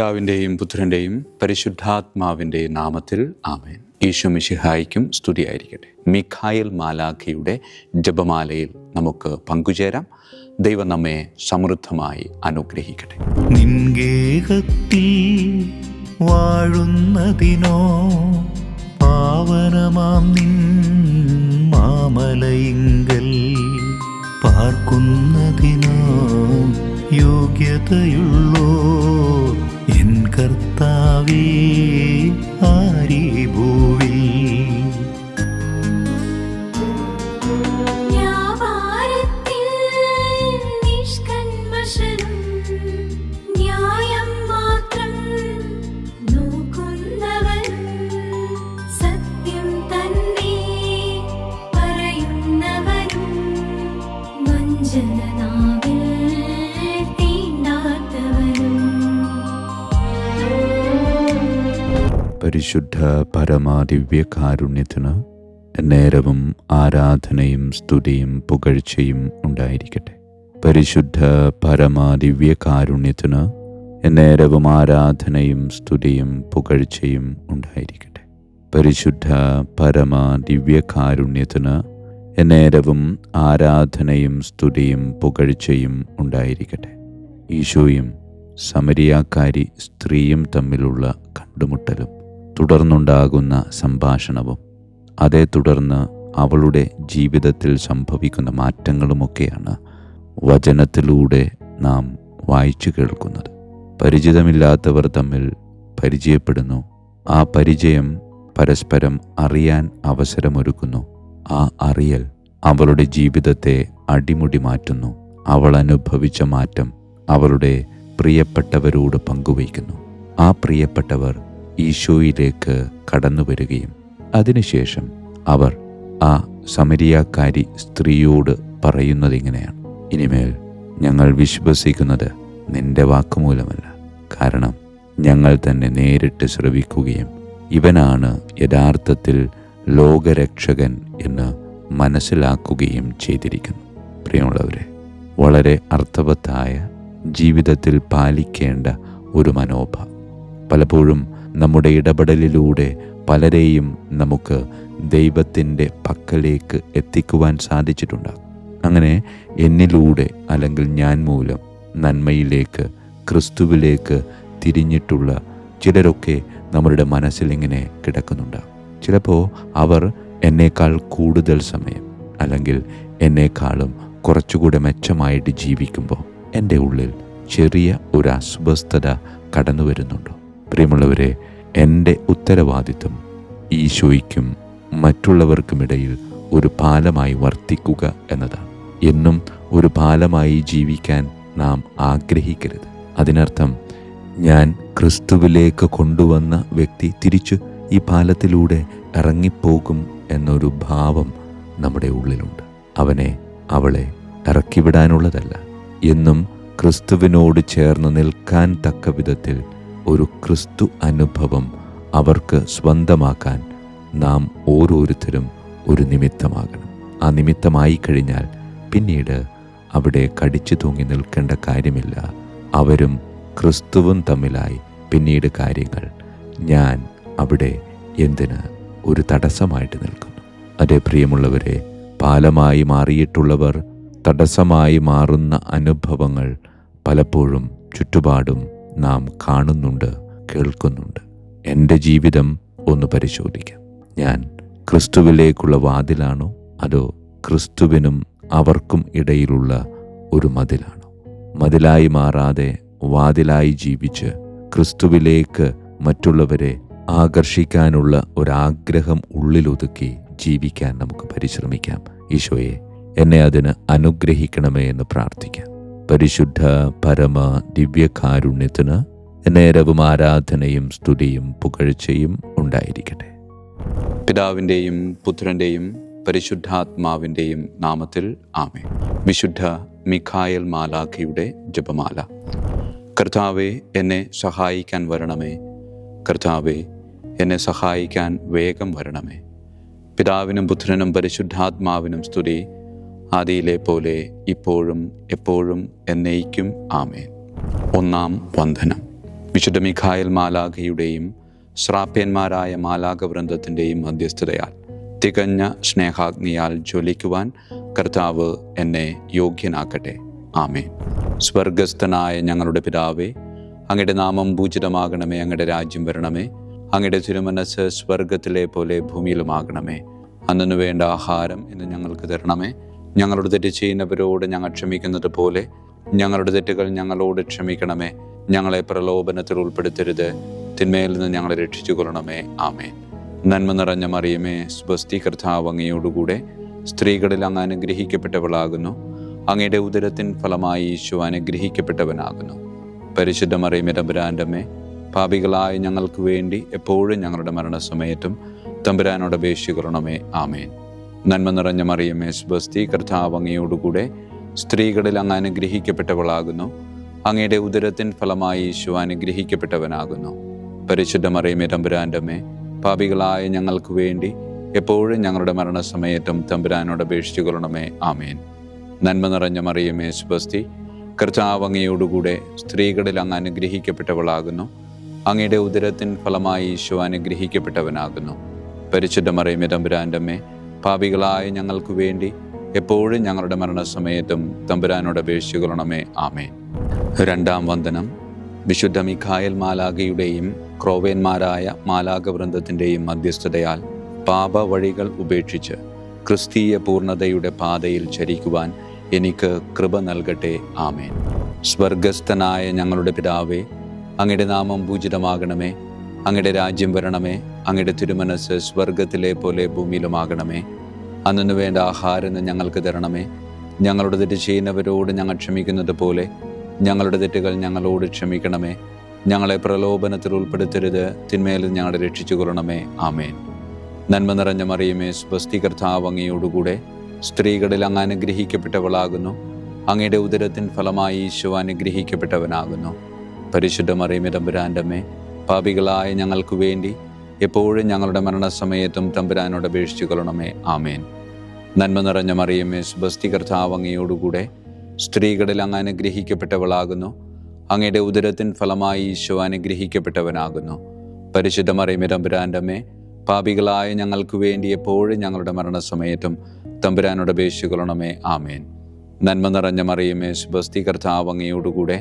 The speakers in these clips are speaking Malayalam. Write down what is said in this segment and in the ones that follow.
പിതാവിൻ്റെയും പുത്രൻ്റെയും പരിശുദ്ധാത്മാവിൻ്റെയും നാമത്തിൽ ആമേൻ. ഈശോ മിശിഹായ്ക്കും സ്തുതിയായിരിക്കട്ടെ. മിഖായേൽ മാലാഖയുടെ ജപമാലയിൽ നമുക്ക് പങ്കുചേരാം. ദൈവം നമ്മെ സമൃദ്ധമായി അനുഗ്രഹിക്കട്ടെ. നിൻഗേഹത്തിൽ വാഴുന്നതിനോ പാവനമാം നിൻ മാമലയിങ്കൽ പാർക്കുന്നതിനോ യോഗ്യതയുള്ളോ എൻ കർത്താവേ ആരീ ഭൂവിൽ. പരിശുദ്ധ പരമാദിവ്യകാരുണ്യത്തിന് നേരവും ആരാധനയും സ്തുതിയും പുകഴ്ചയും ഉണ്ടായിരിക്കട്ടെ. പരിശുദ്ധ പരമാദിവ്യകാരുണ്യത്തിന് നേരവും ആരാധനയും സ്തുതിയും പുകഴ്ചയും ഉണ്ടായിരിക്കട്ടെ. പരിശുദ്ധ പരമാദിവ്യകാരുണ്യത്തിന് നേരവും ആരാധനയും സ്തുതിയും പുകഴ്ചയും ഉണ്ടായിരിക്കട്ടെ. ഈശോയും സമരിയാക്കാരി സ്ത്രീയും തമ്മിലുള്ള കണ്ടുമുട്ടലും തുടർന്നുണ്ടാകുന്ന സംഭാഷണവും അതേ തുടർന്ന് അവളുടെ ജീവിതത്തിൽ സംഭവിക്കുന്ന മാറ്റങ്ങളുമൊക്കെയാണ് വചനത്തിലൂടെ നാം വായിച്ചു കേൾക്കുന്നത്. പരിചിതമില്ലാത്തവർ തമ്മിൽ പരിചയപ്പെടുന്നു. ആ പരിചയം പരസ്പരം അറിയാൻ അവസരമൊരുക്കുന്നു. ആ അറിയൽ അവളുടെ ജീവിതത്തെ അടിമുടി മാറ്റുന്നു. അവൾ അനുഭവിച്ച മാറ്റം അവളുടെ പ്രിയപ്പെട്ടവരോട് പങ്കുവയ്ക്കുന്നു. ആ പ്രിയപ്പെട്ടവർ ഈശോയിലേക്ക് കടന്നു വരികയും അതിനുശേഷം അവർ ആ സമരിയാക്കാരി സ്ത്രീയോട് പറയുന്നത് ഇങ്ങനെയാണ്: ഇനിമേൽ ഞങ്ങൾ വിശ്വസിക്കുന്നത് നിന്റെ വാക്കുമൂലമല്ല, കാരണം ഞങ്ങൾ തന്നെ നേരിട്ട് ശ്രവിക്കുകയും ഇവനാണ് യഥാർത്ഥത്തിൽ ലോകരക്ഷകൻ എന്ന് മനസ്സിലാക്കുകയും ചെയ്തിരിക്കുന്നു. പ്രിയമുള്ളവരെ, വളരെ അർത്ഥവത്തായ ജീവിതത്തിൽ പാലിക്കേണ്ട ഒരു മനോഭാവം. പലപ്പോഴും നമ്മുടെ ഇടപെടലിലൂടെ പലരെയും നമുക്ക് ദൈവത്തിൻ്റെ പക്കലേക്ക് എത്തിക്കുവാൻ സാധിച്ചിട്ടുണ്ടാകും. അങ്ങനെ എന്നിലൂടെ അല്ലെങ്കിൽ ഞാൻ മൂലം നന്മയിലേക്ക് ക്രിസ്തുവിലേക്ക് തിരിഞ്ഞിട്ടുള്ള ചിലരൊക്കെ നമ്മളുടെ മനസ്സിലിങ്ങനെ കിടക്കുന്നുണ്ടാകും. ചിലപ്പോൾ അവർ എന്നേക്കാൾ കൂടുതൽ സമയം അല്ലെങ്കിൽ എന്നേക്കാളും കുറച്ചുകൂടെ മെച്ചമായിട്ട് ജീവിക്കുമ്പോൾ എൻ്റെ ഉള്ളിൽ ചെറിയ ഒരു അസ്വസ്ഥത കടന്നു വരുന്നുണ്ടോ? പ്രിയമുള്ളവരെ, എൻ്റെ ഉത്തരവാദിത്വം ഈശോയ്ക്കും മറ്റുള്ളവർക്കുമിടയിൽ ഒരു പാലമായി വർത്തിക്കുക എന്നതാണ്. എന്നും ഒരു പാലമായി ജീവിക്കാൻ നാം ആഗ്രഹിക്കരുത്. അതിനർത്ഥം ഞാൻ ക്രിസ്തുവിലേക്ക് കൊണ്ടുവന്ന വ്യക്തി തിരിച്ചു ഈ പാലത്തിലൂടെ ഇറങ്ങിപ്പോകും എന്നൊരു ഭാവം നമ്മുടെ ഉള്ളിലുണ്ട്. അവനെ അവളെ ഇറക്കിവിടാനുള്ളതല്ല. എന്നും ക്രിസ്തുവിനോട് ചേർന്ന് നിൽക്കാൻ തക്ക വിധത്തിൽ ഒരു ക്രിസ്തു അനുഭവം അവർക്ക് സ്വന്തമാക്കാൻ നാം ഓരോരുത്തരും ഒരു നിമിത്തമാകണം. ആ നിമിത്തമായി കഴിഞ്ഞാൽ പിന്നീട് അവിടെ കടിച്ചു തൂങ്ങി നിൽക്കേണ്ട കാര്യമില്ല. അവരും ക്രിസ്തുവും തമ്മിലായി പിന്നീട് കാര്യങ്ങൾ. ഞാൻ അവിടെ എന്തിന് ഒരു തടസ്സമായിട്ട് നിൽക്കുന്നു? അതേ പ്രിയമുള്ളവരെ, പാലമായി മാറിയിട്ടുള്ളവർ തടസ്സമായി മാറുന്ന അനുഭവങ്ങൾ പലപ്പോഴും ചുറ്റുപാടും നാം കാണുന്നുണ്ട്, കേൾക്കുന്നുണ്ട്. എൻ്റെ ജീവിതം ഒന്ന് പരിശോധിക്കാം. ഞാൻ ക്രിസ്തുവിലേക്കുള്ള വാതിലാണോ, അതോ ക്രിസ്തുവിനും അവർക്കും ഇടയിലുള്ള ഒരു മതിലാണോ? മതിലായി മാറാതെ വാതിലായി ജീവിച്ച് ക്രിസ്തുവിലേക്ക് മറ്റുള്ളവരെ ആകർഷിക്കാനുള്ള ഒരാഗ്രഹം ഉള്ളിലൊതുക്കി ജീവിക്കാൻ നമുക്ക് പരിശ്രമിക്കാം. ഈശോയെ, എന്നെ അതിന് അനുഗ്രഹിക്കണമേ എന്ന് പ്രാർത്ഥിക്കാം. പരിശുദ്ധ പരമ ദിവ്യകാരുണ്യത്തിന് നേരവും ആരാധനയും സ്തുതിയും പുകഴ്ചയും ഉണ്ടായിരിക്കട്ടെ. പിതാവിൻ്റെയും പുത്രൻ്റെയും പരിശുദ്ധാത്മാവിൻ്റെയും നാമത്തിൽ ആമേൻ. വിശുദ്ധ മിഖായേൽ മാലാഖയുടെ ജപമാല. കർത്താവേ, എന്നെ സഹായിക്കാൻ വരണമേ. കർത്താവേ, എന്നെ സഹായിക്കാൻ വേഗം വരണമേ. പിതാവിനും പുത്രനും പരിശുദ്ധാത്മാവിനും സ്തുതി, ആദിയിലെ പോലെ ഇപ്പോഴും എപ്പോഴും എന്നേക്കും ആമേൻ. ഒന്നാം വന്ദനം. വിശുദ്ധ മിഖായേൽ മാലാഖയുടെയും ശ്രാപ്യന്മാരായ മാലാഖവൃന്ദത്തിൻ്റെയും മധ്യസ്ഥതയാൽ തികഞ്ഞ സ്നേഹാഗ്നിയാൽ ജ്വലിക്കുവാൻ കർത്താവ് എന്നെ യോഗ്യനാക്കട്ടെ. ആമേൻ. സ്വർഗസ്ഥനായ ഞങ്ങളുടെ പിതാവേ, അങ്ങയുടെ നാമം പൂജിതമാകണമേ. അങ്ങയുടെ രാജ്യം വരണമേ. അങ്ങയുടെ തിരുമനസ്സ് സ്വർഗത്തിലെ പോലെ ഭൂമിയിലുമാകണമേ. അന്നു വേണ്ട ആഹാരം ഇന്ന് ഞങ്ങൾക്ക് തരണമേ. ഞങ്ങളുടെ തെറ്റ് ചെയ്യുന്നവരോട് ഞങ്ങൾ ക്ഷമിക്കുന്നത് പോലെ ഞങ്ങളുടെ തെറ്റുകൾ ഞങ്ങളോട് ക്ഷമിക്കണമേ. ഞങ്ങളെ പ്രലോഭനത്തിൽ ഉൾപ്പെടുത്തരുത്, തിന്മയിൽ നിന്ന് ഞങ്ങളെ രക്ഷിച്ചു കൊള്ളണമേ. ആമേൻ. നന്മ നിറഞ്ഞ മറിയമേ, സ്വസ്തി, കർത്താവ് അങ്ങയോടുകൂടെ സ്ത്രീകളിൽ അങ്ങ് അനുഗ്രഹിക്കപ്പെട്ടവളാകുന്നു. അങ്ങയുടെ ഉദരത്തിൻ ഫലമായി ഈശോ അനുഗ്രഹിക്കപ്പെട്ടവനാകുന്നു. പരിശുദ്ധ മറിയമേ, തമ്പുരാൻ്റെ അമ്മേ, പാപികളായ ഞങ്ങൾക്ക് വേണ്ടി എപ്പോഴും ഞങ്ങളുടെ മരണസമയത്തും തമ്പുരാനോട് അപേക്ഷിക്കണമേ. ആമേൻ. നന്മ നിറഞ്ഞ മറിയമേ, സ്വസ്തി, കർത്താവ് അങ്ങയോടുകൂടെ സ്ത്രീകളിൽ അങ്ങ് അനുഗ്രഹിക്കപ്പെട്ടവളാകുന്നു. അങ്ങയുടെ ഉദരത്തിൻ ഫലമായി ഈശോ അനുഗ്രഹിക്കപ്പെട്ടവനാകുന്നു. പരിശുദ്ധ മറിയമേ, തമ്പുരാൻ്റെ അമ്മേ, പാപികളായ ഞങ്ങൾക്ക് വേണ്ടി എപ്പോഴും ഞങ്ങളുടെ മരണസമയത്തും തമ്പുരാനോട് അപേക്ഷിച്ചു കൊള്ളണമേ. ആമേൻ. നന്മ നിറഞ്ഞ മറിയമേ, സ്വസ്തി, കർത്താവ് അങ്ങയോടുകൂടെ സ്ത്രീകളിൽ അങ്ങ് അനുഗ്രഹിക്കപ്പെട്ടവളാകുന്നു. അങ്ങയുടെ ഉദരത്തിൻ ഫലമായി ഈശോ അനുഗ്രഹിക്കപ്പെട്ടവനാകുന്നു. പരിശുദ്ധ മറിയമേ, തമ്പുരാൻ്റെ അമ്മേ, പാപികളായ ഞങ്ങൾക്ക് വേണ്ടി എപ്പോഴും ഞങ്ങളുടെ മരണസമയത്തും തമ്പുരാനോട് അപേക്ഷിച്ചു കൊള്ളണമേ. ആമേൻ. രണ്ടാം വന്ദനം. വിശുദ്ധ മിഖായേൽ മാലാഖയുടെയും ക്രോവേന്മാരായ മാലാഖവൃന്ദത്തിൻ്റെയും മധ്യസ്ഥതയാൽ പാപവഴികൾ ഉപേക്ഷിച്ച് ക്രിസ്തീയ പൂർണ്ണതയുടെ പാതയിൽ ചരിക്കുവാൻ എനിക്ക് കൃപ നൽകട്ടെ. ആമേൻ. സ്വർഗസ്ഥനായ ഞങ്ങളുടെ പിതാവേ, അങ്ങയുടെ നാമം പൂജിതമാകണമേ. അങ്ങയുടെ രാജ്യം വരണമേ. അങ്ങയുടെ തിരുമനസ്സ് സ്വർഗത്തിലെ പോലെ ഭൂമിയിലുമാകണമേ. അന്നു വേണ്ട ആഹാരം ഞങ്ങൾക്ക് തരണമേ. ഞങ്ങളുടെ തെറ്റ് ചെയ്യുന്നവരോട് ഞങ്ങൾ ക്ഷമിക്കുന്നത് പോലെ ഞങ്ങളുടെ തെറ്റുകൾ ഞങ്ങളോട് ക്ഷമിക്കണമേ. ഞങ്ങളെ പ്രലോഭനത്തിൽ ഉൾപ്പെടുത്തരുത്, തിന്മയിൽ ഞങ്ങളെ രക്ഷിച്ചു കൊള്ളണമേ. ആമേൻ. നന്മ നിറഞ്ഞ മറിയമേ, സ്വസ്തി, കർത്താവ് അങ്ങയോടുകൂടെ സ്ത്രീകളിൽ അങ്ങ് അനുഗ്രഹിക്കപ്പെട്ടവളാകുന്നു. അങ്ങയുടെ ഉദരത്തിൻ ഫലമായി ഈശോ അനുഗ്രഹിക്കപ്പെട്ടവനാകുന്നു. പരിശുദ്ധ മറിയമേ, തമ്പുരാൻ്റെ അമ്മേ, പാപികളായ ഞങ്ങൾക്ക് വേണ്ടി എപ്പോഴും ഞങ്ങളുടെ മരണസമയത്തും തമ്പുരാനോട് അപേക്ഷിച്ചു കൊള്ളണമേ. ആമേൻ. നന്മ നിറഞ്ഞ മറിയമേ, സ്വസ്തി, കർത്താവ് അങ്ങയോടുകൂടെ സ്ത്രീകളിൽ അങ്ങ് അനുഗ്രഹിക്കപ്പെട്ടവളാകുന്നു. അങ്ങയുടെ ഉദരത്തിൻ ഫലമായി ഈശോ അനുഗ്രഹിക്കപ്പെട്ടവനാകുന്നു. പരിശുദ്ധ മറിയമേ, തമ്പുരാൻ്റെ അമ്മേ, പാപികളായ ഞങ്ങൾക്ക് വേണ്ടി എപ്പോഴും ഞങ്ങളുടെ മരണസമയത്തും തമ്പുരാനോട് അപേക്ഷിച്ചു കൊള്ളണമേ. ആമേൻ. നന്മ നിറഞ്ഞ മറിയമേ, സ്വസ്തി, കർത്താവ് അങ്ങയോടുകൂടെ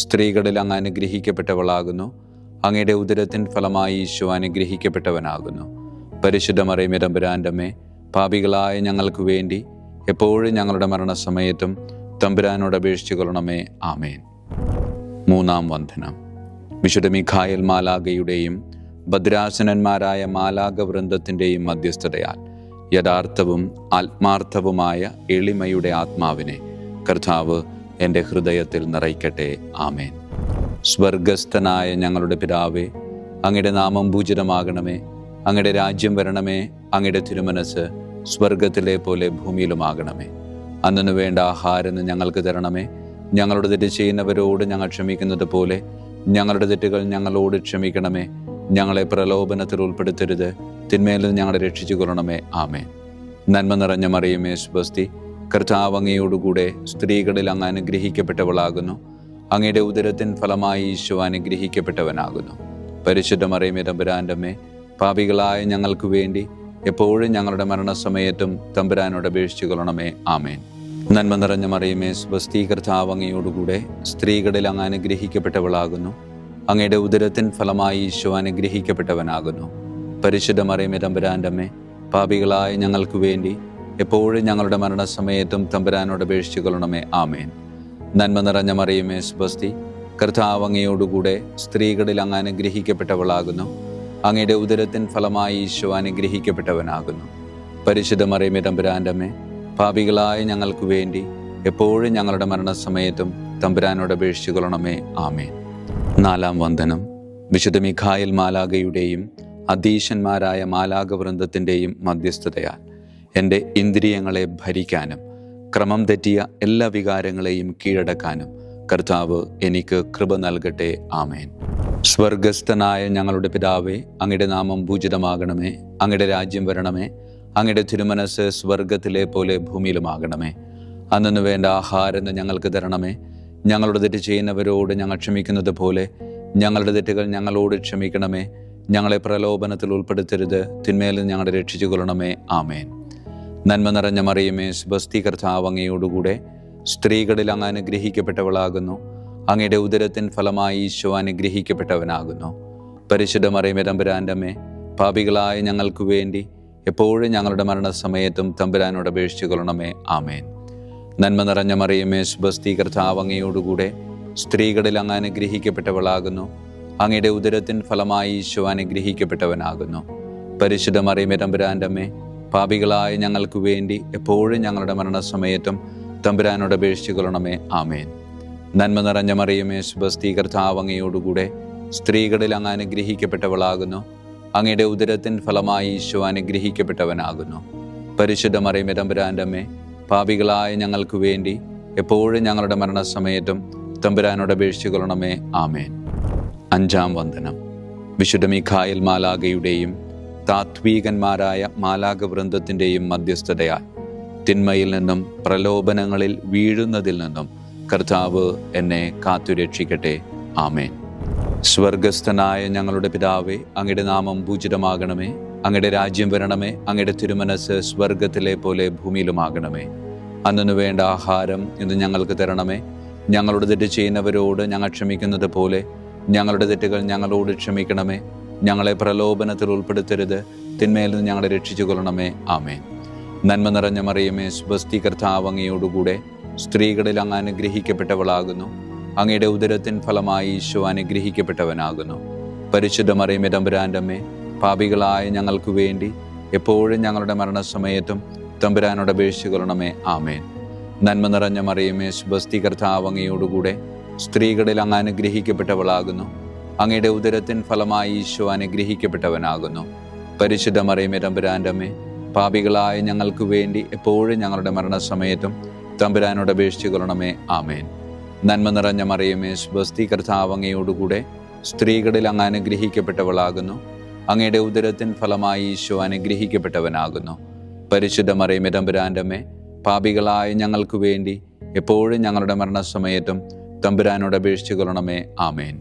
സ്ത്രീകളിൽ അങ്ങ് അനുഗ്രഹിക്കപ്പെട്ടവളാകുന്നു. അങ്ങയുടെ ഉദരത്തിൻ ഫലമായി ഈശോ അനുഗ്രഹിക്കപ്പെട്ടവനാകുന്നു. പരിശുദ്ധ മറിയമേ, തമ്പുരാൻ്റെ അമ്മേ, പാപികളായ ഞങ്ങൾക്ക് വേണ്ടി എപ്പോഴും ഞങ്ങളുടെ മരണസമയത്തും തമ്പുരാനോട് അപേക്ഷിച്ചു കൊള്ളണമേ. ആമേൻ. മൂന്നാം വന്ദനം. വിശുദ്ധ മിഖായേൽ മാലാഖയുടെയും ഭദ്രാസനന്മാരായ മാലാഖവൃന്ദത്തിൻ്റെയും മധ്യസ്ഥതയാൽ യഥാർത്ഥവും ആത്മാർത്ഥവുമായ എളിമയുടെ ആത്മാവിനെ കർത്താവ് എൻ്റെ ഹൃദയത്തിൽ നിറയ്ക്കട്ടെ. ആമേൻ. സ്വർഗസ്ഥനായ ഞങ്ങളുടെ പിതാവേ, അങ്ങയുടെ നാമം പൂജിതമാകണമേ. അങ്ങയുടെ രാജ്യം വരണമേ. അങ്ങയുടെ തിരുമനസ്സ് സ്വർഗത്തിലെ പോലെ ഭൂമിയിലുമാകണമേ. അന്നു വേണ്ട ആഹാരം ഞങ്ങൾക്ക് തരണമേ. ഞങ്ങളുടെ തെറ്റ് ചെയ്യുന്നവരോട് ഞങ്ങൾ ക്ഷമിക്കുന്നത് പോലെ ഞങ്ങളുടെ തെറ്റുകൾ ഞങ്ങളോട് ക്ഷമിക്കണമേ. ഞങ്ങളെ പ്രലോഭനത്തിൽ ഉൾപ്പെടുത്തരുത്, തിന്മയിൽ നിന്ന് ഞങ്ങളെ രക്ഷിച്ചു കൊള്ളണമേ. ആമേൻ. നന്മ നിറഞ്ഞ മറിയമേ, സ്വസ്തി, കർത്താവ് അങ്ങയോടുകൂടെ സ്ത്രീകളിൽ അങ്ങ് അനുഗ്രഹിക്കപ്പെട്ടവളാകുന്നു. അങ്ങയുടെ ഉദരത്തിൻ ഫലമായി ഈശോ അനുഗ്രഹിക്കപ്പെട്ടവനാകുന്നു. പരിശുദ്ധ മറിയമേ, തമ്പുരാൻ്റെ അമ്മേ, പാപികളായ ഞങ്ങൾക്ക് വേണ്ടി എപ്പോഴും ഞങ്ങളുടെ മരണസമയത്തും തമ്പുരാനോട് അപേക്ഷിച്ചു കൊള്ളണമേ. ആമേൻ. നന്മ നിറഞ്ഞ മറിയമേ, സ്വസ്തി, കർത്താവ് അങ്ങയോടുകൂടെ സ്ത്രീകളിൽ അങ്ങ് അനുഗ്രഹിക്കപ്പെട്ടവളാകുന്നു. അങ്ങയുടെ ഉദരത്തിൻ ഫലമായി ഈശോ അനുഗ്രഹിക്കപ്പെട്ടവനാകുന്നു. പരിശുദ്ധ മറിയമേ, തമ്പുരാൻ്റെ അമ്മേ, പാപികളായ ഞങ്ങൾക്ക് വേണ്ടി എപ്പോഴും ഞങ്ങളുടെ മരണസമയത്തും തമ്പുരാനോട് അപേക്ഷിച്ചു കൊള്ളണമേ. ആമേൻ. നന്മ നിറഞ്ഞ മറിയമേ, സ്വസ്തി, കർത്താവ് അങ്ങയോടുകൂടെ സ്ത്രീകളിൽ അങ്ങ് അനുഗ്രഹിക്കപ്പെട്ടവളാകുന്നു. അങ്ങയുടെ ഉദരത്തിൻ ഫലമായി ഈശോ അനുഗ്രഹിക്കപ്പെട്ടവനാകുന്നു. പരിശുദ്ധ മറിയമേ, തമ്പുരാൻ്റെ അമ്മേ, പാപികളായ ഞങ്ങൾക്ക് വേണ്ടി എപ്പോഴും ഞങ്ങളുടെ മരണസമയത്തും തമ്പുരാനോട് അപേക്ഷിച്ചു കൊള്ളണമേ. ആമേൻ. നാലാം വന്ദനം. വിശുദ്ധ മിഖായേൽ മാലാഖയുടെയും അധീശന്മാരായ മാലാഖവൃന്ദത്തിൻ്റെയും മധ്യസ്ഥതയാൽ എൻ്റെ ഇന്ദ്രിയങ്ങളെ ഭരിക്കാനും ക്രമം തെറ്റിയ എല്ലാ വികാരങ്ങളെയും കീഴടക്കാനും കർത്താവ് എനിക്ക് കൃപ നൽകട്ടെ. ആമേൻ. സ്വർഗസ്ഥനായ ഞങ്ങളുടെ പിതാവേ, അങ്ങയുടെ നാമം പൂജിതമാകണമേ. അങ്ങയുടെ രാജ്യം വരണമേ. അങ്ങയുടെ തിരുമനസ്സ് സ്വർഗത്തിലെ പോലെ ഭൂമിയിലുമാകണമേ. അന്നു വേണ്ട ആഹാരം ഞങ്ങൾക്ക് തരണമേ. ഞങ്ങളുടെ തെറ്റ് ചെയ്യുന്നവരോട് ഞങ്ങൾ ക്ഷമിക്കുന്നത് പോലെ ഞങ്ങളുടെ തെറ്റുകൾ ഞങ്ങളോട് ക്ഷമിക്കണമേ. ഞങ്ങളെ പ്രലോഭനത്തിൽ ഉൾപ്പെടുത്തരുത്, തിന്മയിൽ നിന്ന് ഞങ്ങളെ രക്ഷിച്ചു കൊള്ളണമേ. ആമേൻ. നന്മ നിറഞ്ഞ മറിയമേ, സ്വസ്തി, കർത്താവ് അങ്ങയോടുകൂടെ സ്ത്രീകളിൽ അങ്ങ് അനുഗ്രഹിക്കപ്പെട്ടവളാകുന്നു. അങ്ങയുടെ ഉദരത്തിൻ ഫലമായി ഈശോ അനുഗ്രഹിക്കപ്പെട്ടവനാകുന്നു. പരിശുദ്ധ മറിയമേ, തമ്പുരാൻ്റെ അമ്മേ, പാപികളായ ഞങ്ങൾക്ക് വേണ്ടി എപ്പോഴും ഞങ്ങളുടെ മരണസമയത്തും തമ്പുരാനോട് അപേക്ഷിച്ചു കൊള്ളണമേ. ആമേൻ. നന്മ നിറഞ്ഞ മറിയമേ, സ്വസ്തി, കർത്താവ് അങ്ങയോടുകൂടെ സ്ത്രീകളിൽ അങ്ങ് അനുഗ്രഹിക്കപ്പെട്ടവളാകുന്നു. അങ്ങയുടെ ഉദരത്തിൻ ഫലമായി ഈശോ അനുഗ്രഹിക്കപ്പെട്ടവനാകുന്നു. പരിശുദ്ധ മറിയമേ, തമ്പുരാൻ്റെ അമ്മേ, പാപികളായ ഞങ്ങൾക്ക് വേണ്ടി എപ്പോഴും ഞങ്ങളുടെ മരണസമയത്തും തമ്പുരാനോട് അപേക്ഷിച്ചു കൊള്ളണമേ. ആമേൻ. നന്മ നിറഞ്ഞ മറിയമേ, സ്വസ്തി, കർത്താവ് അങ്ങയോടുകൂടെ സ്ത്രീകളിൽ അങ്ങ് അനുഗ്രഹിക്കപ്പെട്ടവളാകുന്നു. അങ്ങയുടെ ഉദരത്തിൻ ഫലമായി ഈശോ അനുഗ്രഹിക്കപ്പെട്ടവനാകുന്നു. പരിശുദ്ധ മറിയമേ, തമ്പുരാൻ്റെ അമ്മേ, പാപികളായ ഞങ്ങൾക്ക് വേണ്ടി എപ്പോഴും ഞങ്ങളുടെ മരണസമയത്തും തമ്പുരാനോട് അപേക്ഷിച്ചു കൊള്ളണമേ. ആമേൻ. അഞ്ചാം വന്ദനം. വിശുദ്ധ മീഖായേൽ മാലാഖയുടെയും താത്വീകന്മാരായ മാലാഖവൃന്ദത്തിൻ്റെയും മധ്യസ്ഥതയാൽ തിന്മയിൽ നിന്നും പ്രലോഭനങ്ങളിൽ വീഴുന്നതിൽ നിന്നും കർത്താവ് എന്നെ കാത്തുരക്ഷിക്കട്ടെ. ആമേൻ. സ്വർഗസ്ഥനായ ഞങ്ങളുടെ പിതാവേ, അങ്ങയുടെ നാമം പൂജിതമാകണമേ. അങ്ങയുടെ രാജ്യം വരണമേ. അങ്ങയുടെ തിരുമനസ് സ്വർഗത്തിലെ പോലെ ഭൂമിയിലുമാകണമേ. അന്നു വേണ്ട ആഹാരം ഇന്ന് ഞങ്ങൾക്ക് തരണമേ. ഞങ്ങളുടെ തെറ്റ് ചെയ്യുന്നവരോട് ഞങ്ങൾ ക്ഷമിക്കുന്നത് പോലെ ഞങ്ങളുടെ തെറ്റുകൾ ഞങ്ങളോട് ക്ഷമിക്കണമേ. ഞങ്ങളെ പ്രലോഭനത്തിൽ ഉൾപ്പെടുത്തരുത്, തിന്മയിൽ നിന്ന് ഞങ്ങളെ രക്ഷിച്ചു കൊള്ളണമേ. ആമേൻ. നന്മ നിറഞ്ഞ മറിയമേ, സ്വസ്തി, കർത്താവ് അങ്ങയോടുകൂടെ സ്ത്രീകളിൽ അങ്ങ് അനുഗ്രഹിക്കപ്പെട്ടവളാകുന്നു. അങ്ങയുടെ ഉദരത്തിൻ ഫലമായി ഈശോ അനുഗ്രഹിക്കപ്പെട്ടവനാകുന്നു. പരിശുദ്ധ മറിയമേ, തമ്പുരാൻ്റെ അമ്മേ, പാപികളായ ഞങ്ങൾക്ക് വേണ്ടി എപ്പോഴും ഞങ്ങളുടെ മരണസമയത്തും തമ്പുരാനോട് അപേക്ഷിച്ചു കൊള്ളണമേ. ആമേൻ. നന്മ നിറഞ്ഞ മറിയമേ, സ്വസ്തി, കർത്താവ് അങ്ങയോടുകൂടെ സ്ത്രീകളിൽ അങ്ങ് അനുഗ്രഹിക്കപ്പെട്ടവളാകുന്നു. അങ്ങയുടെ ഉദരത്തിൻ ഫലമായി ഈശോ അനുഗ്രഹിക്കപ്പെട്ടവനാകുന്നു. പരിശുദ്ധ മറിയമേ, തമ്പുരാൻ്റെ അമ്മേ, പാപികളായ ഞങ്ങൾക്ക് വേണ്ടി എപ്പോഴും ഞങ്ങളുടെ മരണസമയത്തും തമ്പുരാനോട് അപേക്ഷിച്ചു കൊള്ളണമേ. ആമേൻ. നന്മ നിറഞ്ഞ മറിയമേ, സ്വസ്തി, കർത്താവ് അങ്ങയോടുകൂടെ സ്ത്രീകളിൽ അങ്ങ് അനുഗ്രഹിക്കപ്പെട്ടവളാകുന്നു. അങ്ങയുടെ ഉദരത്തിൻ ഫലമായി ഈശോ അനുഗ്രഹിക്കപ്പെട്ടവനാകുന്നു. പരിശുദ്ധ മറിയമേ, തമ്പുരാൻ്റെ അമ്മേ, പാപികളായ ഞങ്ങൾക്ക് വേണ്ടി എപ്പോഴും ഞങ്ങളുടെ മരണസമയത്തും തമ്പുരാനോട് അപേക്ഷിച്ചു കൊള്ളണമേ. ആമേൻ.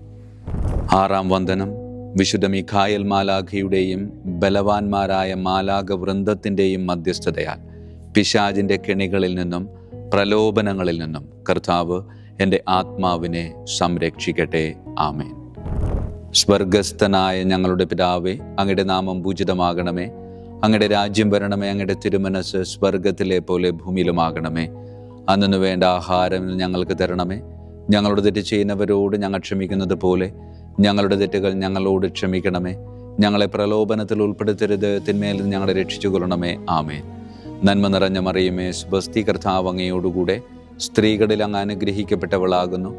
ആറാം വന്ദനം. വിശുദ്ധ മീഖായേൽ മാലാഖയുടെയും ബലവാന്മാരായ മാലാഖവൃന്ദത്തിൻ്റെയും മധ്യസ്ഥതയാൽ പിശാചിൻ്റെ കെണികളിൽ നിന്നും പ്രലോഭനങ്ങളിൽ നിന്നും കർത്താവ് എൻ്റെ ആത്മാവിനെ സംരക്ഷിക്കട്ടെ. ആമേൻ. സ്വർഗസ്ഥനായ ഞങ്ങളുടെ പിതാവേ, അങ്ങയുടെ നാമം പൂജിതമാകണമേ. അങ്ങയുടെ രാജ്യം വരണമേ. അങ്ങയുടെ തിരുമനസ് സ്വർഗത്തിലെ പോലെ ഭൂമിയിലുമാകണമേ. അന്നു വേണ്ട ആഹാരം ഞങ്ങൾക്ക് തരണമേ. ഞങ്ങളുടെ തെറ്റ് ചെയ്യുന്നവരോട് ഞങ്ങൾ ക്ഷമിക്കുന്നത് പോലെ ഞങ്ങളുടെ തെറ്റുകൾ ഞങ്ങളോട് ക്ഷമിക്കണമേ. ഞങ്ങളെ പ്രലോഭനത്തിൽ ഉൾപ്പെടുത്തരുത്, തിന്മയിൽ നിന്ന് ഞങ്ങളെ രക്ഷിച്ചു കൊള്ളണമേ. ആമേൻ. നന്മ നിറഞ്ഞ മറിയമേ, സ്വസ്തി, കർത്താവ് അങ്ങയോടുകൂടെ സ്ത്രീകളിൽ അങ്ങ് അനുഗ്രഹിക്കപ്പെട്ടവളാകുന്നു.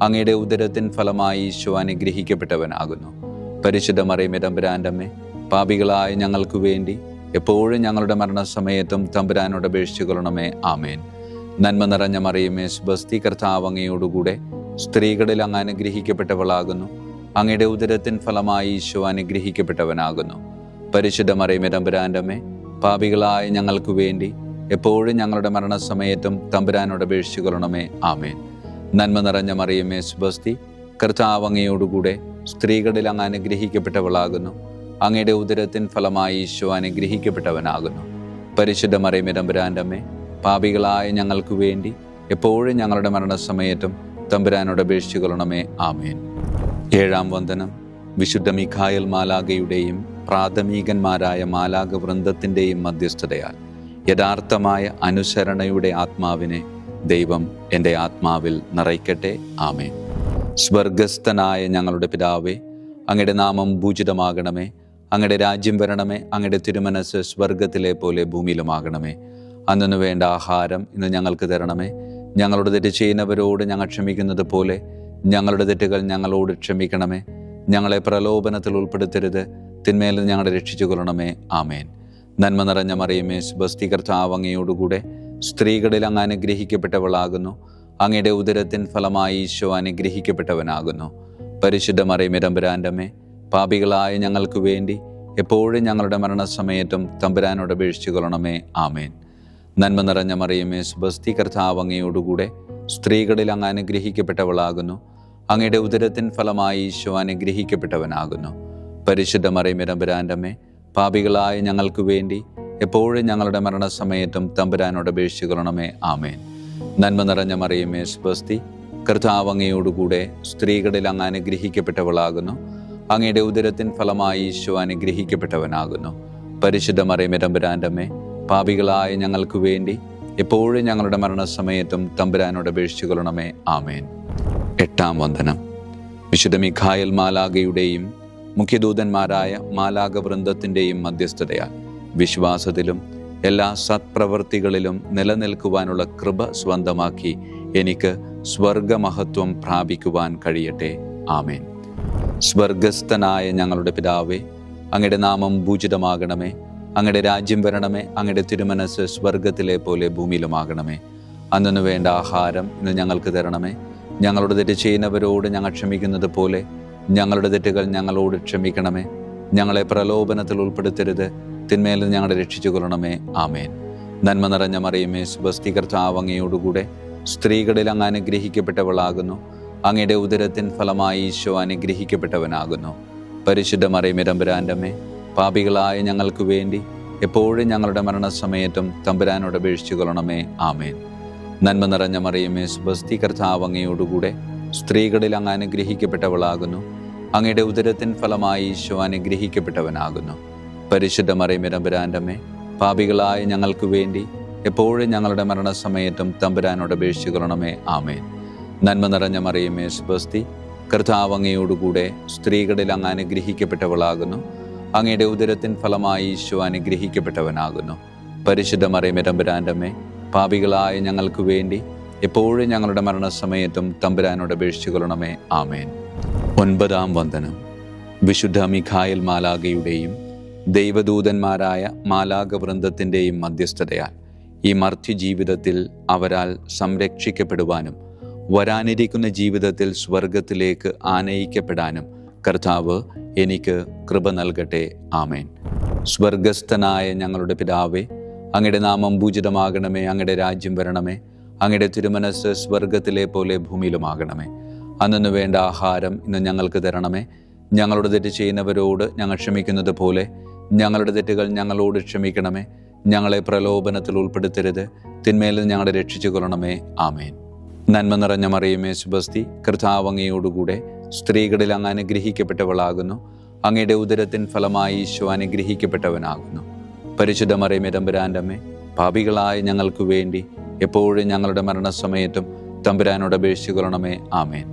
അങ്ങയുടെ ഉദരത്തിൻ ഫലമായി ഈശോ അനുഗ്രഹിക്കപ്പെട്ടവനാകുന്നു. പരിശുദ്ധ മറിയമേ, തമ്പുരാൻ്റെ അമ്മേ, പാപികളായ ഞങ്ങൾക്ക് വേണ്ടി എപ്പോഴും ഞങ്ങളുടെ മരണസമയത്തും തമ്പുരാനോട് അപേക്ഷിച്ചു കൊള്ളണമേ. ആമേൻ. നന്മ നിറഞ്ഞ മറിയമേ, സ്വസ്തി, കർത്താവ് അങ്ങയോടുകൂടെ സ്ത്രീകളിൽ അങ്ങ് അനുഗ്രഹിക്കപ്പെട്ടവളാകുന്നു. അങ്ങയുടെ ഉദരത്തിൻ ഫലമായി ഈശോ അനുഗ്രഹിക്കപ്പെട്ടവനാകുന്നു. പരിശുദ്ധ മറിയമേ, തമ്പുരാൻ്റെ അമ്മേ, പാപികളായ ഞങ്ങൾക്ക് വേണ്ടി എപ്പോഴും ഞങ്ങളുടെ മരണസമയത്തും തമ്പുരാനോട് അപേക്ഷിച്ചു കൊള്ളണമേ. ആമേൻ. നന്മ നിറഞ്ഞ മറിയമേ, സ്വസ്തി, കർത്താവ് അങ്ങയോടുകൂടെ സ്ത്രീകളിൽ അങ്ങ് അനുഗ്രഹിക്കപ്പെട്ടവളാകുന്നു. അങ്ങയുടെ ഉദരത്തിൻ ഫലമായി ഈശോ അനുഗ്രഹിക്കപ്പെട്ടവനാകുന്നു. പരിശുദ്ധ മറിയമേ, തമ്പുരാൻ്റെ അമ്മേ, പാപികളായ ഞങ്ങൾക്ക് വേണ്ടി എപ്പോഴും ഞങ്ങളുടെ മരണസമയത്തും തമ്പുരാനോട് അപേക്ഷിച്ചു കൊള്ളണമേ. ആമേൻ. ഏഴാം വന്ദനം. വിശുദ്ധ മീഖായേൽ മാലാഖയുടെയും പ്രാഥമികന്മാരായ മാലാഖവൃന്ദത്തിൻ്റെയും മധ്യസ്ഥതയാൽ യഥാർത്ഥമായ അനുസരണയുടെ ആത്മാവിനെ ദൈവം എൻ്റെ ആത്മാവിൽ നിറയ്ക്കട്ടെ. ആമേൻ. സ്വർഗസ്ഥനായ ഞങ്ങളുടെ പിതാവേ, അങ്ങയുടെ നാമം പൂജിതമാകണമേ. അങ്ങയുടെ രാജ്യം വരണമേ. അങ്ങയുടെ തിരുമനസ് സ്വർഗത്തിലെ പോലെ ഭൂമിയിലുമാകണമേ. അന്നു വേണ്ട ആഹാരം ഇന്ന് ഞങ്ങൾക്ക് തരണമേ. ഞങ്ങളുടെ തെറ്റ് ചെയ്യുന്നവരോട് ഞങ്ങൾ ക്ഷമിക്കുന്നത് പോലെ ഞങ്ങളുടെ തെറ്റുകൾ ഞങ്ങളോട് ക്ഷമിക്കണമേ. ഞങ്ങളെ പ്രലോഭനത്തിൽ ഉൾപ്പെടുത്തരുത്, തിന്മയിൽ നിന്ന് ഞങ്ങളെ രക്ഷിച്ചു കൊള്ളണമേ. ആമേൻ. നന്മ നിറഞ്ഞ മറിയമേ, സ്വസ്തി, കർത്താവ് അങ്ങയോടുകൂടെ സ്ത്രീകളിൽ അങ്ങ് അനുഗ്രഹിക്കപ്പെട്ടവളാകുന്നു. അങ്ങയുടെ ഉദരത്തിൻ ഫലമായി ഈശോ അനുഗ്രഹിക്കപ്പെട്ടവനാകുന്നു. പരിശുദ്ധ മറിയമേ, തമ്പുരാൻ്റെ അമ്മേ, പാപികളായ ഞങ്ങൾക്ക് വേണ്ടി എപ്പോഴും ഞങ്ങളുടെ മരണസമയത്തും തമ്പുരാനോട് അപേക്ഷിച്ചു കൊള്ളണമേ. ആമേൻ. നന്മ നിറഞ്ഞ മറിയമേ, സ്വസ്തി, കർത്താവ് അങ്ങയോടുകൂടെ സ്ത്രീകളിൽ അങ്ങ് അനുഗ്രഹിക്കപ്പെട്ടവളാകുന്നു. അങ്ങയുടെ ഉദരത്തിൻ ഫലമായി ഈശോ അനുഗ്രഹിക്കപ്പെട്ടവനാകുന്നു. പരിശുദ്ധ മറിയമേ തമ്പുരാൻ്റെ അമ്മേ, പാപികളായ ഞങ്ങൾക്ക് വേണ്ടി എപ്പോഴും ഞങ്ങളുടെ മരണസമയത്തും തമ്പുരാനോട് അപേക്ഷിക്കണമേ. ആമേൻ. നന്മ നിറഞ്ഞ മറിയമേ സ്വസ്തി, കർത്താവ് അങ്ങയോടുകൂടെ സ്ത്രീകളിൽ അങ്ങ് അനുഗ്രഹിക്കപ്പെട്ടവളാകുന്നു. അങ്ങയുടെ ഉദരത്തിൻ ഫലമായി ഈശോ അനുഗ്രഹിക്കപ്പെട്ടവനാകുന്നു. പരിശുദ്ധ മറിയമേ തമ്പുരാൻ്റെ അമ്മേ, പാപികളായ ഞങ്ങൾക്ക് വേണ്ടി എപ്പോഴും ഞങ്ങളുടെ മരണസമയത്തും തമ്പുരാനോട് അപേക്ഷിക്കണമേ. ആമേൻ. 8-ാം വന്ദനം. വിശുദ്ധ മിഖായേൽ മാലാഖയുടെയും മുഖ്യദൂതന്മാരായ മാലാഖ വൃന്ദത്തിൻ്റെയും മധ്യസ്ഥതയാൽ വിശ്വാസത്തിലും എല്ലാ സത്പ്രവൃത്തികളിലും നിലനിൽക്കുവാനുള്ള കൃപ സ്വന്തമാക്കി എനിക്ക് സ്വർഗമഹത്വം പ്രാപിക്കുവാൻ കഴിയട്ടെ. ആമേൻ. സ്വർഗസ്ഥനായ ഞങ്ങളുടെ പിതാവേ, അങ്ങയുടെ നാമം പൂജിതമാകണമേ. അങ്ങയുടെ രാജ്യം വരണമേ. അങ്ങയുടെ തിരുമനസ് സ്വർഗത്തിലെ പോലെ ഭൂമിയിലുമാകണമേ. അന്നു വേണ്ട ആഹാരം ഇന്ന് ഞങ്ങൾക്ക് തരണമേ. ഞങ്ങളുടെ തെറ്റ് ചെയ്യുന്നവരോട് ഞങ്ങൾ ക്ഷമിക്കുന്നത് പോലെ ഞങ്ങളുടെ തെറ്റുകൾ ഞങ്ങളോട് ക്ഷമിക്കണമേ. ഞങ്ങളെ പ്രലോഭനത്തിൽ ഉൾപ്പെടുത്തരുത്, തിന്മയിൽ ഞങ്ങളെ രക്ഷിച്ചു കൊള്ളണമേ. ആമേൻ. നന്മ നിറഞ്ഞ മറിയമേ സ്വസ്തി, കർത്താവ് അങ്ങയോടുകൂടെ സ്ത്രീകളിൽ അങ്ങ് അനുഗ്രഹിക്കപ്പെട്ടവളാകുന്നു. അങ്ങയുടെ ഉദരത്തിൻ ഫലമായി ഈശോ അനുഗ്രഹിക്കപ്പെട്ടവനാകുന്നു. പരിശുദ്ധ മറിയമേ തമ്പുരാൻ്റെ അമ്മേ, പാപികളായ ഞങ്ങൾക്ക് വേണ്ടി എപ്പോഴും ഞങ്ങളുടെ മരണസമയത്തും തമ്പുരാനോട് അപേക്ഷിച്ചു കൊള്ളണമേ. ആമേൻ. നന്മ നിറഞ്ഞ മറിയമേ സ്വസ്തി, കർത്താവ് അങ്ങയോടുകൂടെ സ്ത്രീകളിൽ അങ്ങ് അനുഗ്രഹിക്കപ്പെട്ടവളാകുന്നു. അങ്ങയുടെ ഉദരത്തിൻ ഫലമായി ഈശോ അനുഗ്രഹിക്കപ്പെട്ടവനാകുന്നു. പരിശുദ്ധ മറിയമേ തമ്പുരാൻ്റെ അമ്മേ, പാപികളായ ഞങ്ങൾക്ക് വേണ്ടി എപ്പോഴും ഞങ്ങളുടെ മരണസമയത്തും തമ്പുരാനോട് അപേക്ഷിച്ചു കൊള്ളണമേ. ആമേൻ. നന്മ നിറഞ്ഞ മറിയമേ സ്വസ്തി, കർത്താവ് അങ്ങയോടുകൂടെ സ്ത്രീകളിൽ അങ്ങ് അനുഗ്രഹിക്കപ്പെട്ടവളാകുന്നു. അങ്ങയുടെ ഉദരത്തിൻ ഫലമായി ഈശോ അനുഗ്രഹിക്കപ്പെട്ടവനാകുന്നു. പരിശുദ്ധ മറിയമേ തമ്പുരാൻ്റെ അമ്മേ, പാപികളായ ഞങ്ങൾക്ക് വേണ്ടി എപ്പോഴും ഞങ്ങളുടെ മരണസമയത്തും തമ്പുരാനോട് അപേക്ഷിച്ചു കൊള്ളണമേ. ആമേൻ. 9-ാം വന്ദനം. വിശുദ്ധ മിഖായേൽ മാലാഖയുടെയും ദൈവദൂതന്മാരായ മാലാഖ വൃന്ദത്തിൻ്റെയും മധ്യസ്ഥതയാൽ ഈ മർത്യ ജീവിതത്തിൽ അവരാൽ സംരക്ഷിക്കപ്പെടുവാനും വരാനിരിക്കുന്ന ജീവിതത്തിൽ സ്വർഗത്തിലേക്ക് ആനയിക്കപ്പെടാനും കർത്താവ് എനിക്ക് കൃപ നൽകട്ടെ. ആമേൻ. സ്വർഗസ്ഥനായ ഞങ്ങളുടെ പിതാവേ, അങ്ങയുടെ നാമം പൂജിതമാകണമേ. അങ്ങയുടെ രാജ്യം വരണമേ. അങ്ങയുടെ തിരുമനസ് സ്വർഗത്തിലെ പോലെ ഭൂമിയിലുമാകണമേ. അന്നു വേണ്ട ആഹാരം ഇന്ന് ഞങ്ങൾക്ക് തരണമേ. ഞങ്ങളുടെ തെറ്റ് ചെയ്യുന്നവരോട് ഞങ്ങൾ ക്ഷമിക്കുന്നത് പോലെ ഞങ്ങളുടെ തെറ്റുകൾ ഞങ്ങളോട് ക്ഷമിക്കണമേ. ഞങ്ങളെ പ്രലോഭനത്തിൽ ഉൾപ്പെടുത്തരുത്, തിന്മയിൽ ഞങ്ങളെ രക്ഷിച്ചു കൊള്ളണമേ. ആമേൻ. നന്മ നിറഞ്ഞ മറിയമേ സ്വസ്തി, കർത്താവ് അങ്ങയോടുകൂടെ സ്ത്രീകളിൽ അങ്ങ് അനുഗ്രഹിക്കപ്പെട്ടവളാകുന്നു. അങ്ങയുടെ ഉദരത്തിൻ ഫലമായി ഈശോ അനുഗ്രഹിക്കപ്പെട്ടവനാകുന്നു. പരിശുദ്ധ മറിയമേ തമ്പുരാൻ്റെ അമ്മേ, പാപികളായ ഞങ്ങൾക്ക് വേണ്ടി എപ്പോഴും ഞങ്ങളുടെ മരണസമയത്തും തമ്പുരാനോട് അപേക്ഷിച്ചു കൊള്ളണമേ. ആമേൻ.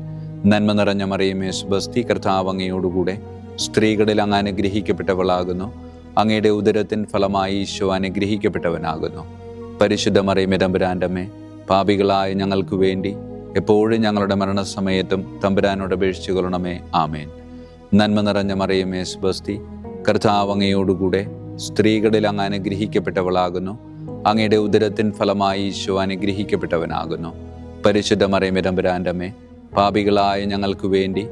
നന്മ നിറഞ്ഞ മറിയമേ സ്വസ്തി, കർത്താവ് അങ്ങയോടുകൂടെ സ്ത്രീകളിൽ അങ്ങ് അനുഗ്രഹിക്കപ്പെട്ടവളാകുന്നു. അങ്ങയുടെ ഉദരത്തിൻ ഫലമായി ഈശോ അനുഗ്രഹിക്കപ്പെട്ടവനാകുന്നു. പരിശുദ്ധ മറിയമേ തമ്പുരാൻ്റെ അമ്മേ, പാപികളായ ഞങ്ങൾക്ക് വേണ്ടി എപ്പോഴും ഞങ്ങളുടെ മരണസമയത്തും തമ്പുരാനോട് അപേക്ഷിച്ചു കൊള്ളണമേ. ആമേൻ. നന്മ നിറഞ്ഞ മറിയമേ സ്വസ്തി, കർത്താവ് അങ്ങയോടുകൂടെ സ്ത്രീകളിൽ അങ്ങ് അനുഗ്രഹിക്കപ്പെട്ടവളാകുന്നു. അങ്ങയുടെ ഉദരത്തിൻ ഫലമായി ഈശോ അനുഗ്രഹിക്കപ്പെട്ടവനാകുന്നു. പരിശുദ്ധ മറിയമേ തമ്പുരാൻ്റെ അമ്മേ, പാപികളായ ഞങ്ങൾക്ക് വേണ്ടി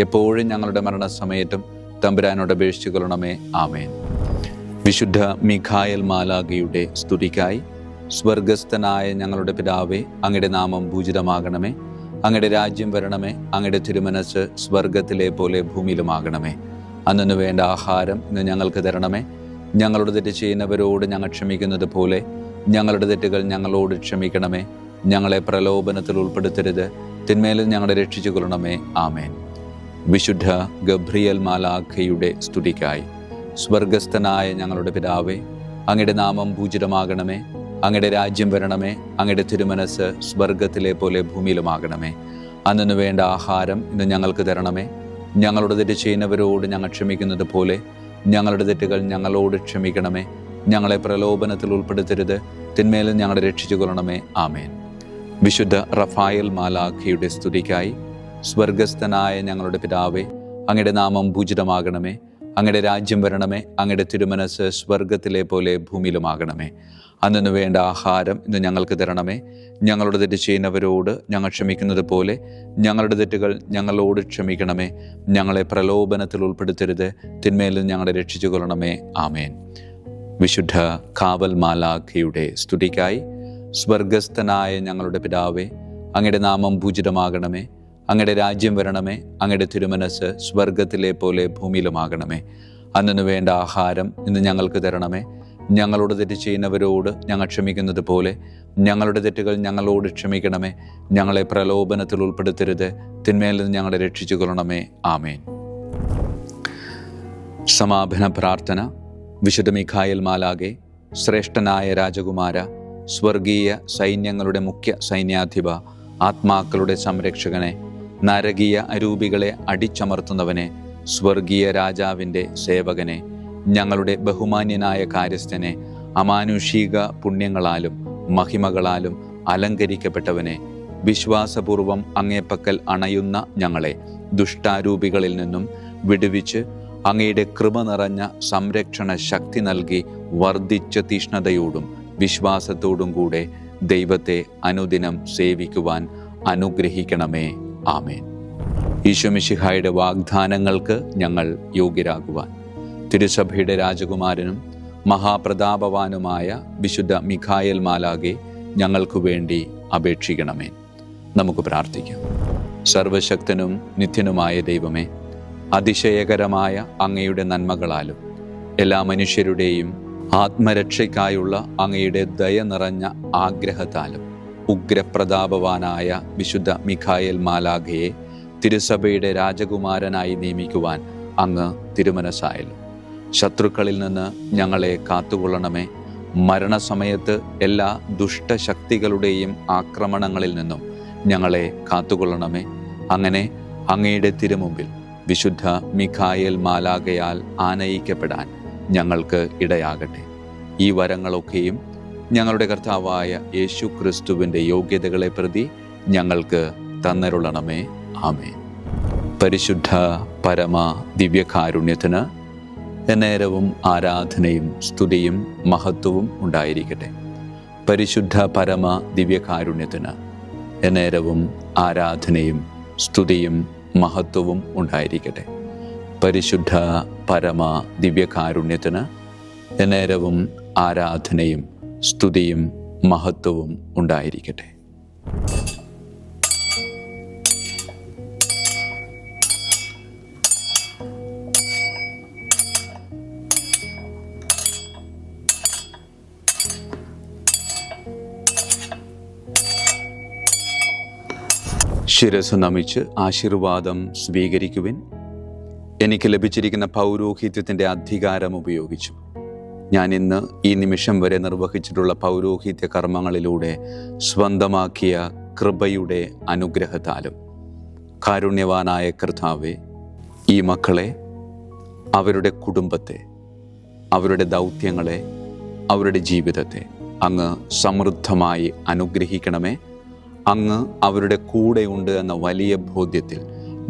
എപ്പോഴും ഞങ്ങളുടെ മരണസമയത്തും തമ്പുരാനോട് അപേക്ഷിച്ചു കൊള്ളണമേ. ആമേൻ. വിശുദ്ധ മിഖായേൽ മാലാഖയുടെ സ്തുതിക്കായി സ്വർഗസ്ഥനായ ഞങ്ങളുടെ പിതാവേ, അങ്ങയുടെ നാമം പൂജിതമാകണമേ. അങ്ങയുടെ രാജ്യം വരണമേ. അങ്ങയുടെ തിരുമനസ് സ്വർഗത്തിലെ പോലെ ഭൂമിയിലുമാകണമേ. അന്നു വേണ്ട ആഹാരം ഇന്ന് ഞങ്ങൾക്ക് തരണമേ. ഞങ്ങളുടെ തെറ്റ് ചെയ്യുന്നവരോട് ഞങ്ങൾ ക്ഷമിക്കുന്നത് പോലെ ഞങ്ങളുടെ തെറ്റുകൾ ഞങ്ങളോട് ക്ഷമിക്കണമേ. ഞങ്ങളെ പ്രലോഭനത്തിൽ ഉൾപ്പെടുത്തരുത്, തിന്മേലും ഞങ്ങളെ രക്ഷിച്ചു കൊള്ളണമേ. ആമേൻ. വിശുദ്ധ ഗബ്രിയേൽ മാലാഖയുടെ സ്തുതിക്കായി സ്വർഗസ്ഥനായ ഞങ്ങളുടെ പിതാവേ, അങ്ങയുടെ നാമം പൂജിതമാകണമേ. അങ്ങയുടെ രാജ്യം വരണമേ. അങ്ങയുടെ തിരുമനസ് സ്വർഗത്തിലെ പോലെ ഭൂമിയിലുമാകണമേ. അന്നു വേണ്ട ആഹാരം ഇന്ന് ഞങ്ങൾക്ക് തരണമേ. ഞങ്ങളുടെ തെറ്റ് ചെയ്യുന്നവരോട് ഞങ്ങൾ ക്ഷമിക്കുന്നത് പോലെ ഞങ്ങളുടെ തെറ്റുകൾ ഞങ്ങളോട് ക്ഷമിക്കണമേ. ഞങ്ങളെ പ്രലോഭനത്തിൽ ഉൾപ്പെടുത്തരുത്, തിന്മേലും ഞങ്ങളെ രക്ഷിച്ചു കൊള്ളണമേ. ആമേൻ. വിശുദ്ധ റഫായേൽ മാലാഖയുടെ സ്തുതിക്കായി സ്വർഗസ്ഥനായ ഞങ്ങളുടെ പിതാവേ, അങ്ങയുടെ നാമം പൂജിതമാകണമേ. അങ്ങയുടെ രാജ്യം വരണമേ. അങ്ങയുടെ തിരുമനസ് സ്വർഗത്തിലെ പോലെ ഭൂമിയിലുമാകണമേ. അന്നു വേണ്ട ആഹാരം ഇന്ന് ഞങ്ങൾക്ക് തരണമേ. ഞങ്ങളുടെ തെറ്റ് ചെയ്യുന്നവരോട് ഞങ്ങൾ ക്ഷമിക്കുന്നത് പോലെ ഞങ്ങളുടെ തെറ്റുകൾ ഞങ്ങളോട് ക്ഷമിക്കണമേ. ഞങ്ങളെ പ്രലോഭനത്തിൽ ഉൾപ്പെടുത്തരുത്, തിന്മേലും ഞങ്ങളെ രക്ഷിച്ചു കൊള്ളണമേ. ആമേൻ. വിശുദ്ധ കാവൽ മാലാഖയുടെ സ്തുതിക്കായി സ്വർഗസ്ഥനായ ഞങ്ങളുടെ പിതാവേ, അങ്ങയുടെ നാമം പൂജിതമാകണമേ. അങ്ങയുടെ രാജ്യം വരണമേ. അങ്ങയുടെ തിരുമനസ് സ്വർഗത്തിലെ പോലെ ഭൂമിയിലുമാകണമേ. അന്നു വേണ്ട ആഹാരം ഇന്ന് ഞങ്ങൾക്ക് തരണമേ. ഞങ്ങളോട് തെറ്റ് ചെയ്യുന്നവരോട് ഞങ്ങൾ ക്ഷമിക്കുന്നത് പോലെ ഞങ്ങളുടെ തെറ്റുകൾ ഞങ്ങളോട് ക്ഷമിക്കണമേ. ഞങ്ങളെ പ്രലോഭനത്തിൽ ഉൾപ്പെടുത്തരുത്, തിന്മയിൽ നിന്ന് ഞങ്ങളെ രക്ഷിച്ചു കൊള്ളണമേ. ആമേൻ. സമാപന പ്രാർത്ഥന. വിശുദ്ധ മിഖായേൽ മാലാഖേ, ശ്രേഷ്ഠനായ രാജകുമാര, സ്വർഗീയ സൈന്യങ്ങളുടെ മുഖ്യ സൈന്യാധിപ, ആത്മാക്കളുടെ സംരക്ഷകനെ, നരകീയ അരൂപികളെ അടിച്ചമർത്തുന്നവനെ, സ്വർഗീയ രാജാവിൻ്റെ സേവകനെ, ഞങ്ങളുടെ ബഹുമാന്യനായ കാര്യസ്ഥനെ, അമാനുഷിക പുണ്യങ്ങളാലും മഹിമകളാലും അലങ്കരിക്കപ്പെട്ടവനെ, വിശ്വാസപൂർവം അങ്ങേപ്പക്കൽ അണയുന്ന ഞങ്ങളെ ദുഷ്ടാരൂപികളിൽ നിന്നും വിടുവിച്ച് അങ്ങയുടെ കൃപ നിറഞ്ഞ സംരക്ഷണ ശക്തി നൽകി വർദ്ധിച്ച തീഷ്ണതയോടും വിശ്വാസത്തോടും കൂടെ ദൈവത്തെ അനുദിനം സേവിക്കുവാൻ അനുഗ്രഹിക്കണമേ. ആമേൻ. ഈശോ മിശിഹായുടെ വാഗ്ദാനങ്ങൾക്ക് ഞങ്ങൾ യോഗ്യരാകുവാൻ തിരുസഭയുടെ രാജകുമാരനും മഹാപ്രതാപവാനുമായ വിശുദ്ധ മിഖായേൽ മാലാഖേ, ഞങ്ങൾക്കു വേണ്ടി അപേക്ഷിക്കണമേ. നമുക്ക് പ്രാർത്ഥിക്കാം. സർവശക്തനും നിത്യനുമായ ദൈവമേ, അതിശയകരമായ അങ്ങയുടെ നന്മകളാലും എല്ലാ മനുഷ്യരുടെയും ആത്മരക്ഷയ്ക്കായുള്ള അങ്ങയുടെ ദയ നിറഞ്ഞ ആഗ്രഹത്താലും ഉഗ്രപ്രതാപവാനായ വിശുദ്ധ മിഖായേൽ മാലാഖയെ തിരുസഭയുടെ രാജകുമാരനായി നിയമിക്കുവാൻ അങ്ങ് തിരുമനസ്സായല്ലോ. ശത്രുക്കളിൽ നിന്ന് ഞങ്ങളെ കാത്തുകൊള്ളണമേ. മരണസമയത്ത് എല്ലാ ദുഷ്ടശക്തികളുടെയും ആക്രമണങ്ങളിൽ നിന്നും ഞങ്ങളെ കാത്തുകൊള്ളണമേ. അങ്ങനെ അങ്ങയുടെ തിരുമുമ്പിൽ വിശുദ്ധ മിഖായേൽ മാലാഖയാൽ ആനയിക്കപ്പെടാൻ ഞങ്ങൾക്ക് ഇടയാകട്ടെ. ഈ വരങ്ങളൊക്കെയും ഞങ്ങളുടെ കർത്താവായ യേശു ക്രിസ്തുവിൻ്റെ യോഗ്യതകളെ പ്രതി ഞങ്ങൾക്ക് തന്നരുളണമേ. ആമേൻ. പരിശുദ്ധ പരമ ദിവ്യകാരുണ്യത്തിന് എന്നേരവും ആരാധനയും സ്തുതിയും മഹത്വവും ഉണ്ടായിരിക്കട്ടെ. പരിശുദ്ധ പരമ ദിവ്യകാരുണ്യത്തിന് എന്നേരവും ആരാധനയും സ്തുതിയും മഹത്വവും ഉണ്ടായിരിക്കട്ടെ. പരിശുദ്ധ പരമ ദിവ്യകാരുണ്യത്തിന് എന്നേരവും ആരാധനയും സ്തുതിയും മഹത്വവും ഉണ്ടായിരിക്കട്ടെ. ശിരസ് നമിച്ച് ആശീർവാദം സ്വീകരിക്കുവിൻ. എനിക്ക് ലഭിച്ചിരിക്കുന്ന പൗരോഹിത്യത്തിൻ്റെ അധികാരം ഉപയോഗിച്ചു ഞാൻ ഇന്ന് ഈ നിമിഷം വരെ നിർവഹിച്ചിട്ടുള്ള പൗരോഹിത്യ കർമ്മങ്ങളിലൂടെ സ്വന്തമാക്കിയ കൃപയുടെ അനുഗ്രഹത്താലും കാരുണ്യവാനായ കർത്താവേ, ഈ മക്കളെ, അവരുടെ കുടുംബത്തെ, അവരുടെ ദൗത്യങ്ങളെ, അവരുടെ ജീവിതത്തെ അങ്ങ് സമൃദ്ധമായി അനുഗ്രഹിക്കണമേ. അങ്ങ് അവരുടെ കൂടെയുണ്ട് എന്ന വലിയ ബോധ്യത്തിൽ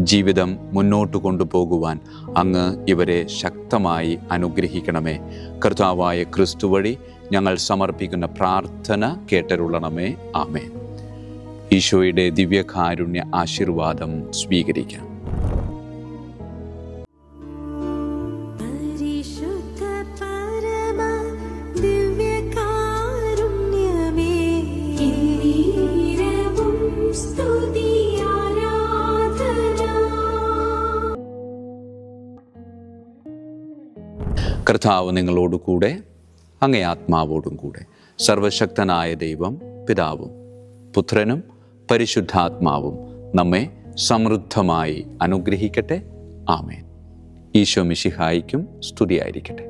ജീവിതം മുന്നോട്ട് കൊണ്ടുപോകുവാൻ അങ്ങ് ഇവരെ ശക്തമായി അനുഗ്രഹിക്കണമേ. കർത്താവായ ക്രിസ്തു വഴി ഞങ്ങൾ സമർപ്പിക്കുന്ന പ്രാർത്ഥന കേട്ടരുളണമേ. ആമേൻ. ഈശോയുടെ ദിവ്യകാരുണ്യ ആശീർവാദം സ്വീകരിക്കാം. കർത്താവ് നിങ്ങളോട് കൂടെ, അങ്ങേ ആത്മാവോടും കൂടെ. സർവശക്തനായ ദൈവം പിതാവും പുത്രനും പരിശുദ്ധാത്മാവും നമ്മെ സമൃദ്ധമായി അനുഗ്രഹിക്കട്ടെ. ആമേൻ. ഈശോ മിശിഹായിക്കും സ്തുതിയായിരിക്കട്ടെ.